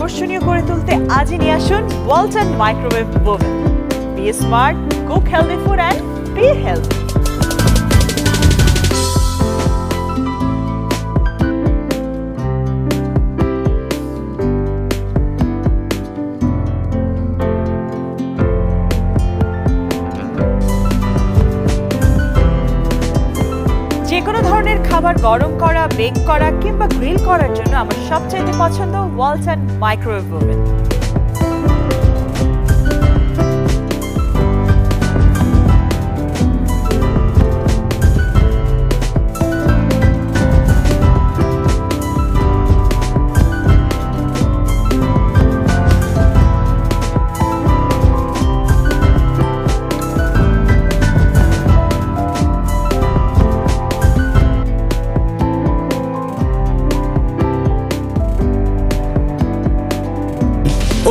আকর্ষণীয় করে তুলতে আজই নিয়ে আসুন Walton microwave oven. Be smart, cook healthy food and be healthy. যে কোনো ধরনের খাবার গরম করা, বেক করা কিংবা গ্রিল করার জন্য আমার সবচাইতে পছন্দ ওয়ালটন মাইক্রোওয়েভ ওভেন।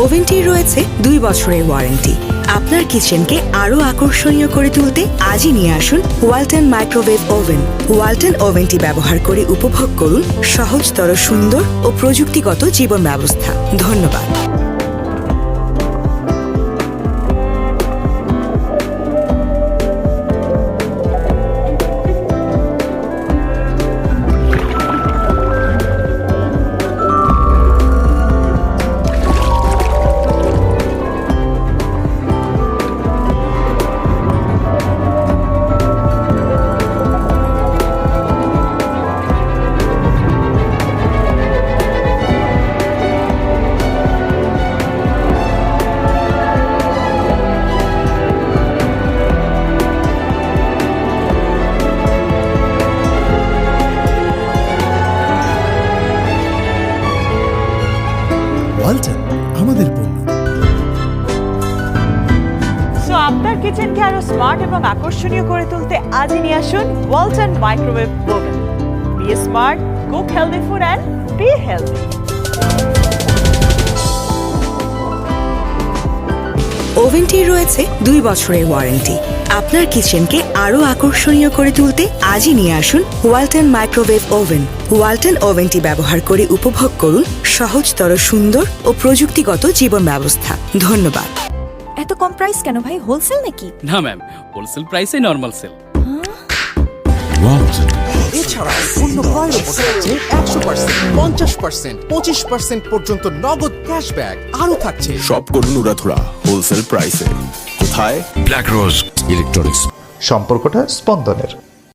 ওভেনটির রয়েছে 2 বছরের ওয়ারেন্টি। আপনার কিচেনকে আরো আকর্ষণীয় করে তুলতে আজই নিয়ে আসুন ওয়ালটন মাইক্রোওয়েভ ওভেন। ওয়ালটন ওভেনটি ব্যবহার করে উপভোগ করুন সহজতর, সুন্দর ও প্রযুক্তিগত জীবন ব্যবস্থা। ধন্যবাদ। ওয়ালটন আমাদের পণ্য। সো আপনার কিচেনকে আরো স্মার্ট এবং আকর্ষণীয় করে তুলতে আজই নিয়ে আসুন Walton microwave oven. Be smart, cook healthy food and be healthy. ওভেনটির রয়েছে 2 বছরের ওয়ারেন্টি। আপনার কিচেনকে আরো আকর্ষণীয় করে তুলতে আজই নিয়ে আসুন ওয়ালটন মাইক্রোওয়েভ ওভেন। ওয়ালটন ওভেনটি ব্যবহার করে উপভোগ করুন সহজতর, সুন্দর ও প্রযুক্তিগত জীবন ব্যবস্থা। ধন্যবাদ। এত কম প্রাইস কেন ভাই? হোলসেল নাকি? না ম্যাম, হোলসেল প্রাইসে নরমাল সেল। এছাড়া অন্য ক্রয়ের উপর থাকছে 100%, 50%, 25% পর্যন্ত নগদ ক্যাশব্যাক। আরও থাকছে শপ করুন উড়াধুরা হোলসেল প্রাইসে। কোথায়? ব্ল্যাক রোজ ইলেকট্রনিক্স। সম্পর্কটা স্পন্দনের।